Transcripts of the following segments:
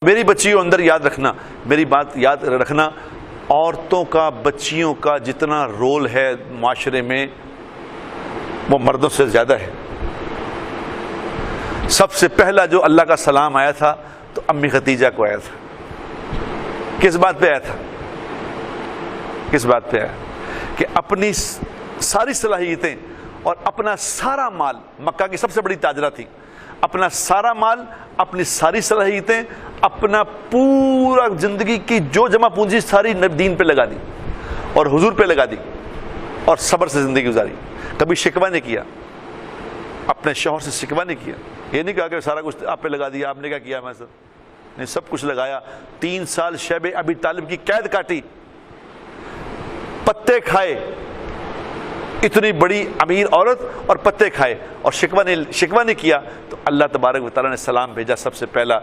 میری بچیوں اندر یاد رکھنا، میری بات یاد رکھنا، عورتوں کا بچیوں کا جتنا رول ہے معاشرے میں وہ مردوں سے زیادہ ہے۔ سب سے پہلا جو اللہ کا سلام آیا تھا تو امی خدیجہ کو آیا تھا۔ کس بات پہ آیا تھا؟ کس بات پہ آیا کہ اپنی ساری صلاحیتیں اور اپنا سارا مال، مکہ کی سب سے بڑی تاجرہ تھی، اپنا سارا مال، اپنی ساری صلاحیتیں، اپنا پورا زندگی کی جو جمع پونجی ساری دین پہ لگا دی اور حضور پہ لگا دی اور صبر سے زندگی گزاری۔ کبھی شکوہ نہیں کیا، اپنے شوہر سے شکوہ نہیں کیا، یہ نہیں کہا کہ سارا کچھ آپ پہ لگا دیا، آپ نے کیا کیا میں سر نہیں، سب کچھ لگایا۔ 3 سال شیب ابی طالب کی قید کاٹی، پتے کھائے، اتنی بڑی امیر عورت اور پتے کھائے اور شکوہ نہیں کیا۔ تو اللہ تبارک و تعالیٰ نے سلام بھیجا سب سے پہلا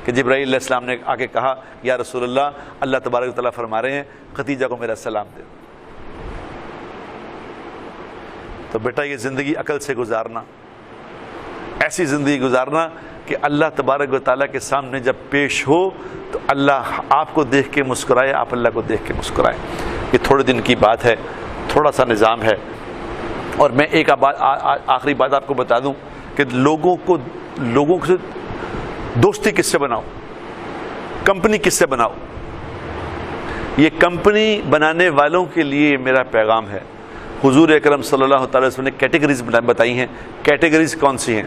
کہ جبرائیل علیہ السلام نے آ کے کہا یا رسول اللہ، اللہ تبارک و تعالیٰ فرما رہے ہیں خدیجہ کو میرا سلام دے۔ تو بیٹا یہ زندگی عقل سے گزارنا، ایسی زندگی گزارنا کہ اللہ تبارک و تعالیٰ کے سامنے جب پیش ہو تو اللہ آپ کو دیکھ کے مسکرائے، آپ اللہ کو دیکھ کے مسکرائے۔ یہ تھوڑے دن کی بات ہے، تھوڑا سا نظام ہے۔ اور میں ایک آخری بات آپ کو بتا دوں کہ لوگوں سے دوستی کس سے بناؤ، کمپنی کس سے بناؤ۔ یہ کمپنی بنانے والوں کے لیے میرا پیغام ہے۔ حضور اکرم صلی اللہ تعالی وسلم نے کیٹیگریز بتائی ہیں۔ کیٹیگریز کون سی ہیں؟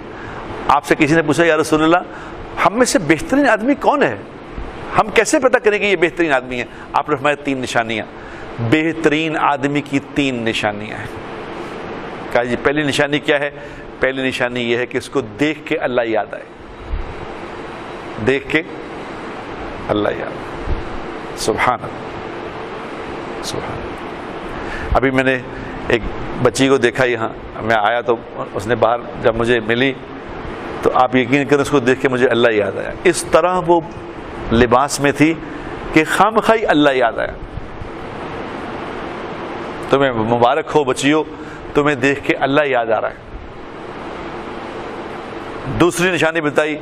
آپ سے کسی نے پوچھا یا رسول اللہ ہم میں سے بہترین آدمی کون ہے، ہم کیسے پتہ کریں کہ یہ بہترین آدمی ہے؟ آپ نے فرمایا 3 نشانیاں۔ بہترین آدمی کی 3 نشانیاں ہیں۔ کہا جی پہلی نشانی کیا ہے؟ پہلی نشانی یہ ہے کہ اس کو دیکھ کے اللہ یاد آئے، دیکھ کے اللہ یاد آئے۔ سبحان اللہ، سبحان اللہ۔ ابھی میں نے ایک بچی کو دیکھا، یہاں میں آیا تو اس نے باہر جب مجھے ملی تو آپ یقین کریں اس کو دیکھ کے مجھے اللہ یاد آیا۔ اس طرح وہ لباس میں تھی کہ خامخواہ اللہ یاد آیا۔ تمہیں مبارک ہو بچیوں، تمہیں دیکھ کے اللہ یاد آ رہا ہے۔ دوسری نشانی بتائی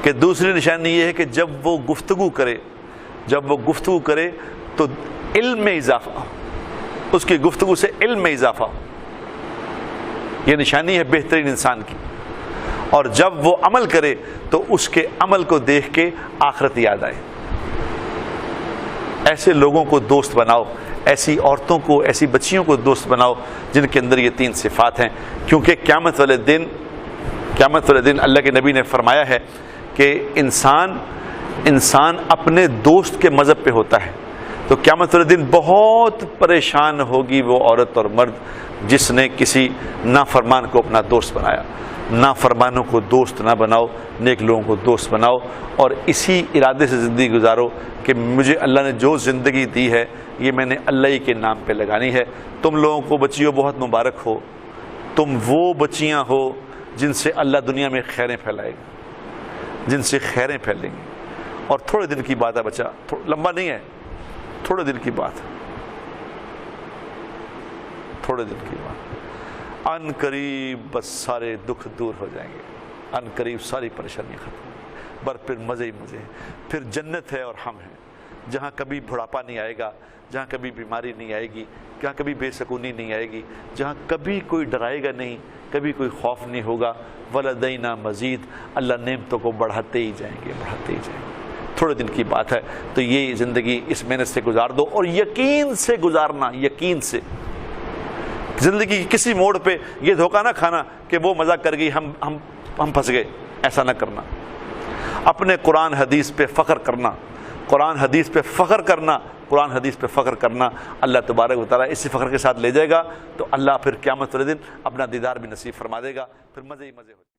کہ دوسری نشانی یہ ہے کہ جب وہ گفتگو کرے تو علم میں اضافہ ہو، اس کی گفتگو سے علم میں اضافہ ہو۔ یہ نشانی ہے بہترین انسان کی۔ اور جب وہ عمل کرے تو اس کے عمل کو دیکھ کے آخرت یاد آئے۔ ایسے لوگوں کو دوست بناؤ، ایسی عورتوں کو، ایسی بچیوں کو دوست بناؤ جن کے اندر یہ 3 صفات ہیں، کیونکہ قیامت والے دن اللہ کے نبی نے فرمایا ہے کہ انسان اپنے دوست کے مذہب پہ ہوتا ہے۔ تو قیامت والے دن بہت پریشان ہوگی وہ عورت اور مرد جس نے کسی نافرمان کو اپنا دوست بنایا۔ نافرمانوں کو دوست نہ بناؤ، نیک لوگوں کو دوست بناؤ، اور اسی ارادے سے زندگی گزارو کہ مجھے اللہ نے جو زندگی دی ہے یہ میں نے اللہ ہی کے نام پہ لگانی ہے۔ تم لوگوں کو بچیوں بہت مبارک ہو، تم وہ بچیاں ہو جن سے اللہ دنیا میں خیریں پھیلائے گا، جن سے خیریں پھیلیں گی۔ اور تھوڑے دن کی بات ہے بچہ، لمبا نہیں ہے، تھوڑے دن کی بات ہے، تھوڑے دن کی بات۔ ان قریب بس سارے دکھ دور ہو جائیں گے، ان قریب ساری پریشانی ختم، پھر مزے ہی مزے ہیں، پھر جنت ہے اور ہم ہیں، جہاں کبھی بڑھاپا نہیں آئے گا، جہاں کبھی بیماری نہیں آئے گی، جہاں کبھی بے سکونی نہیں آئے گی، جہاں کبھی کوئی ڈرائے گا نہیں، کبھی کوئی خوف نہیں ہوگا۔ ولدینا مزید، اللہ نعمتوں کو بڑھاتے ہی جائیں گے، بڑھاتے ہی جائیں گے۔ تھوڑے دن کی بات ہے، تو یہ زندگی اس محنت سے گزار دو، اور یقین سے گزارنا، یقین سے۔ زندگی کی کسی موڑ پہ یہ دھوکہ نہ کھانا کہ وہ مذاق کر گئی، ہم پھنس گئے، ایسا نہ کرنا۔ اپنے قرآن حدیث پہ فخر کرنا، قرآن حدیث پہ فخر کرنا، قرآن حدیث پہ فخر کرنا۔ اللہ تبارک و تعالیٰ اسی فخر کے ساتھ لے جائے گا تو اللہ پھر قیامت والے دن اپنا دیدار بھی نصیب فرما دے گا، پھر مزے ہی مزے ہو۔